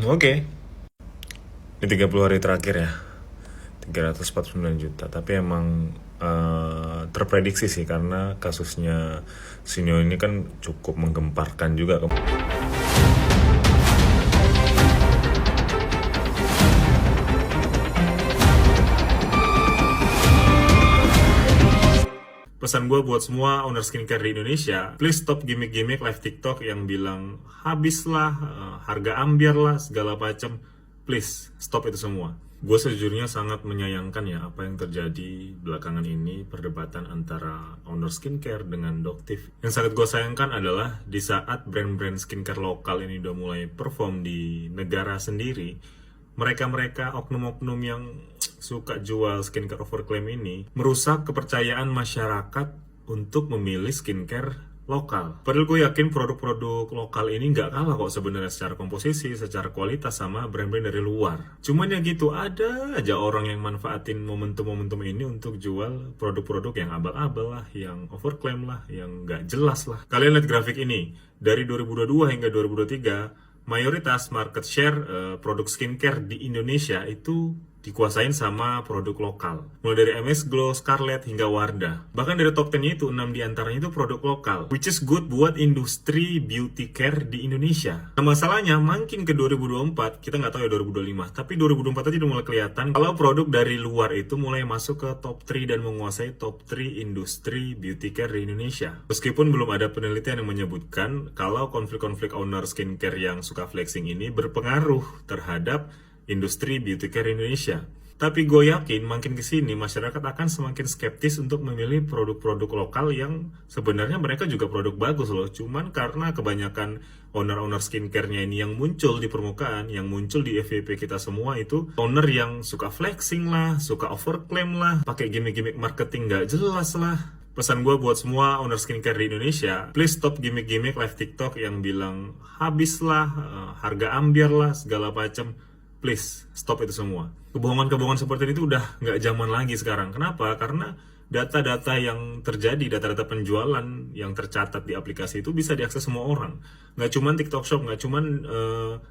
Oke. Di 30 hari terakhir ya, 349 juta. Tapi emang terprediksi sih, karena kasusnya Sinyo ini kan cukup menggemparkan juga. Pesan gue buat semua owner skincare di Indonesia, please stop gimmick-gimmick live TikTok yang bilang habis lah, harga ambiar lah, segala macam. Please stop itu semua. Gue sejujurnya sangat menyayangkan ya apa yang terjadi belakangan ini, perdebatan antara owner skincare dengan Doktif. Yang sangat gue sayangkan adalah di saat brand-brand skincare lokal ini udah mulai perform di negara sendiri, mereka-mereka oknum-oknum yang suka jual skincare overclaim ini merusak kepercayaan masyarakat untuk memilih skincare lokal. Padahal gue yakin produk-produk lokal ini nggak kalah kok sebenarnya secara komposisi, secara kualitas sama brand-brand dari luar. Cuman ya gitu, ada aja orang yang manfaatin momentum-momentum ini untuk jual produk-produk yang abal-abal lah, yang overclaim lah, yang nggak jelas lah. Kalian lihat grafik ini, dari 2022 hingga 2023, mayoritas market share produk skincare di Indonesia itu dikuasain sama produk lokal. Mulai dari MS Glow, Scarlett, hingga Wardah. Bahkan dari top 10-nya itu, 6 diantaranya itu produk lokal. Which is good buat industri beauty care di Indonesia. Nah, masalahnya makin ke 2024, kita nggak tahu ya 2025, tapi 2024 aja udah mulai kelihatan kalau produk dari luar itu mulai masuk ke top 3 dan menguasai top 3 industri beauty care di Indonesia. Meskipun belum ada penelitian yang menyebutkan kalau konflik-konflik owner skincare yang suka flexing ini berpengaruh terhadap industri beauty care Indonesia. Tapi gue yakin makin kesini masyarakat akan semakin skeptis untuk memilih produk-produk lokal yang sebenarnya mereka juga produk bagus loh. Cuman karena kebanyakan owner-owner skincare-nya ini yang muncul di permukaan, yang muncul di FYP kita semua itu owner yang suka flexing lah, suka overclaim lah, pakai gimmick-gimmick marketing gak jelas lah. Pesan gue buat semua owner skincare di Indonesia, please stop gimmick-gimmick live TikTok yang bilang habis lah, harga ambiar lah, segala macam. Please, stop itu semua. Kebohongan-kebohongan seperti ini tuh udah nggak zaman lagi sekarang. Kenapa? Karena data-data yang terjadi, data-data penjualan yang tercatat di aplikasi itu bisa diakses semua orang. Nggak cuman TikTok Shop, nggak cuman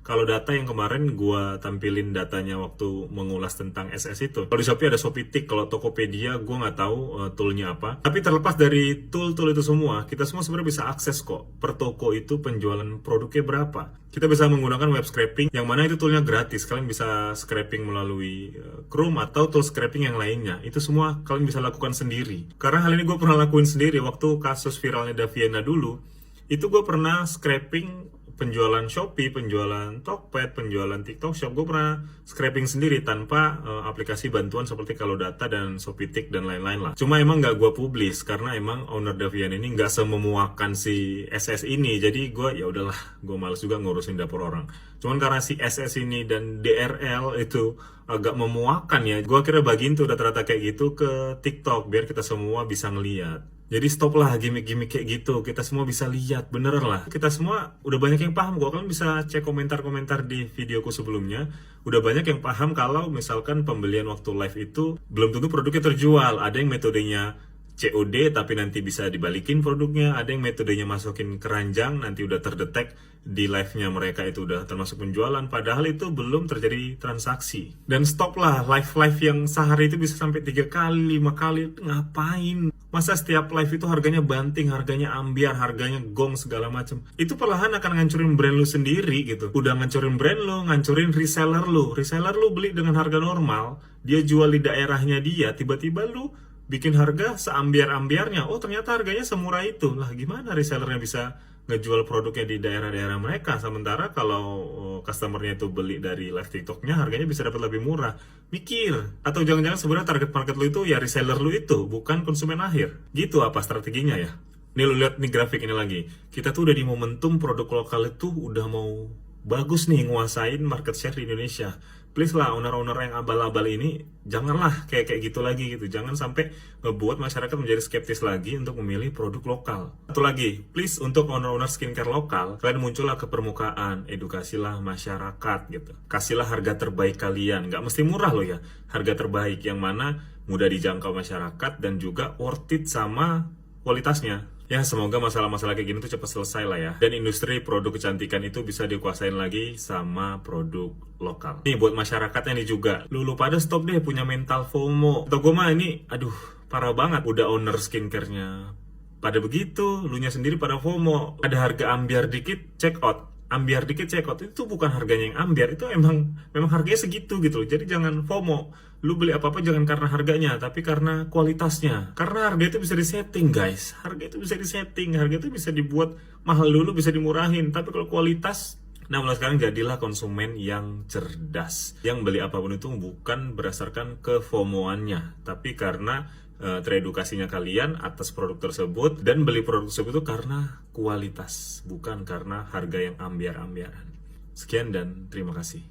kalau data yang kemarin gue tampilin datanya waktu mengulas tentang SS itu. Kalau di Shopee ada Shopee Tick, kalau Tokopedia gue nggak tahu toolnya apa. Tapi terlepas dari tool-tool itu semua, kita semua sebenarnya bisa akses kok per toko itu penjualan produknya berapa. Kita bisa menggunakan web scraping, yang mana itu toolnya gratis. Kalian bisa scraping melalui Chrome atau tool scraping yang lainnya. Itu semua kalian bisa lakukan sendiri. Karena hal ini gue pernah lakuin sendiri waktu kasus viralnya Daviana dulu. Itu gue pernah scraping penjualan Shopee, penjualan Tokped, penjualan TikTok Shop. Gue pernah scraping sendiri tanpa aplikasi bantuan seperti Kalodata dan Shopee dan lain-lain lah. Cuma emang nggak gue publish karena emang owner Davian ini nggak sememuakan si SS ini. Jadi gue ya udahlah, gue males juga ngurusin dapur orang. Cuman karena si SS ini dan DRL itu agak memuakan ya, gue akhirnya bagiin tuh data-data kayak gitu ke TikTok biar kita semua bisa ngeliat. Jadi stop lah gimmick-gimmick kayak gitu. Kita semua bisa lihat, beneran lah. Kita semua udah banyak yang paham kok. Kalian bisa cek komentar-komentar di videoku sebelumnya. Udah banyak yang paham kalau misalkan pembelian waktu live itu belum tentu produknya terjual. Ada yang metodenya COD tapi nanti bisa dibalikin produknya. Ada yang metodenya masukin keranjang, nanti udah terdetek di live-nya mereka itu udah termasuk penjualan. Padahal itu belum terjadi transaksi. Dan stop lah live-live yang sehari itu bisa sampai 3 kali, 5 kali. Ngapain? Masa setiap live itu harganya banting, harganya ambiar, harganya gong segala macam. Itu perlahan akan ngancurin brand lu sendiri gitu. Udah ngancurin brand lu, ngancurin reseller lu. Reseller lu beli dengan harga normal, dia jual di daerahnya dia, tiba-tiba lu bikin harga seambiar-ambiarnya. Oh, ternyata harganya semurah itu. Lah gimana resellernya bisa ngejual produknya di daerah-daerah mereka, sementara kalau customernya itu beli dari live TikToknya harganya bisa dapat lebih murah. Mikir, atau jangan-jangan sebenarnya target market lu itu ya reseller lu itu, bukan konsumen akhir. Gitu apa strateginya ya? Nih lu lihat nih grafik ini lagi. Kita tuh udah di momentum produk lokal itu udah mau bagus nih nguasain market share di Indonesia. Please lah owner-owner yang abal-abal ini janganlah kayak gitu lagi gitu. Jangan sampai ngebuat masyarakat menjadi skeptis lagi untuk memilih produk lokal. Satu lagi, please untuk owner-owner skincare lokal, kalian muncullah ke permukaan, edukasilah masyarakat gitu. Kasihlah harga terbaik kalian, nggak mesti murah loh ya. Harga terbaik yang mana mudah dijangkau masyarakat dan juga worth it sama kualitasnya. Ya, semoga masalah-masalah kayak gini tuh cepat selesai lah ya. Dan industri produk kecantikan itu bisa dikuasain lagi sama produk lokal. Nih, buat masyarakatnya nih juga. Lu pada stop deh punya mental FOMO. Atau gue mah ini, aduh, parah banget. Udah owner skincare-nya pada begitu, lu nya sendiri pada FOMO. Ada harga ambiar dikit, check out. Ambiar dikit check out, itu bukan harganya yang ambiar, itu memang harganya segitu gitu loh. Jadi jangan FOMO. Lu beli apa-apa jangan karena harganya, tapi karena kualitasnya. Karena harga itu bisa disetting, guys. Harga itu bisa disetting, harga itu bisa dibuat mahal dulu, bisa dimurahin. Tapi kalau kualitas, nah mulai sekarang jadilah konsumen yang cerdas. Yang beli apapun itu bukan berdasarkan kefomoannya, tapi karena teredukasinya kalian atas produk tersebut, dan beli produk tersebut itu karena kualitas, bukan karena harga yang ambiar-ambiaran. Sekian dan terima kasih.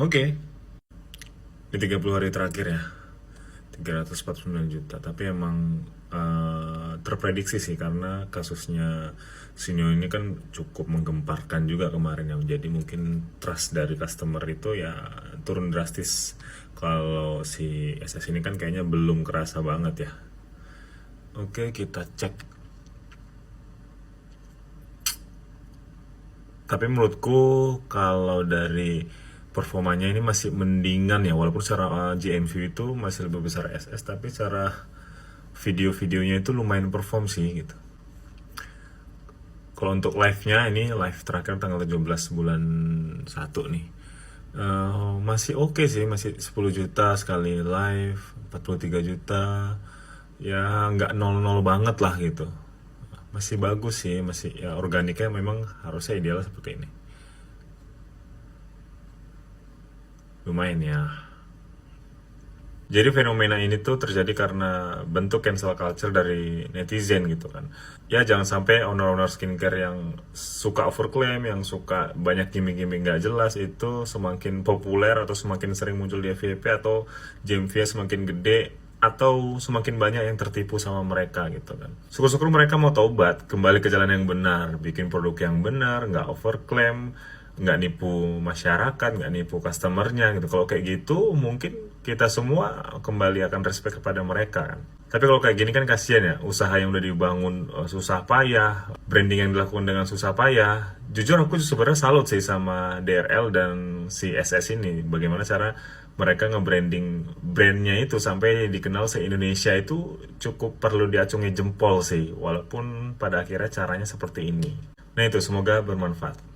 Oke. Di 30 hari terakhir ya, 349 juta. Tapi emang terprediksi sih, karena kasusnya Sinyo ini kan cukup menggemparkan juga kemarin ya. Jadi mungkin trust dari customer itu ya turun drastis. Kalau si SS ini kan kayaknya belum kerasa banget ya. Oke, kita cek. Tapi menurutku kalau dari performanya ini masih mendingan ya, walaupun secara GMV itu masih lebih besar SS, tapi secara video-videonya itu lumayan perform sih gitu. Kalau untuk live-nya, ini live terakhir tanggal 17 bulan 1 nih, masih oke sih, masih 10 juta sekali live, 43 juta, ya nggak 0-0 banget lah gitu. Masih bagus sih, masih ya organiknya memang harusnya ideal seperti ini. Lumayan ya. Jadi fenomena ini tuh terjadi karena bentuk cancel culture dari netizen gitu kan. Ya jangan sampai owner-owner skincare yang suka overclaim, yang suka banyak gimmick-gimmick nggak jelas itu semakin populer atau semakin sering muncul di FYP, atau GMV semakin gede, atau semakin banyak yang tertipu sama mereka gitu kan. Syukur-syukur mereka mau taubat, kembali ke jalan yang benar, bikin produk yang benar, nggak overclaim, nggak nipu masyarakat, nggak nipu customernya gitu. Kalau kayak gitu mungkin kita semua kembali akan respect kepada mereka kan. Tapi kalau kayak gini kan kasihan ya, usaha yang udah dibangun susah payah, branding yang dilakukan dengan susah payah. Jujur aku sebenarnya salut sih sama DRL dan si SS ini, bagaimana cara mereka nge-branding brandnya itu sampai dikenal se-Indonesia, itu cukup perlu diacungi jempol sih, walaupun pada akhirnya caranya seperti ini. Nah itu, semoga bermanfaat.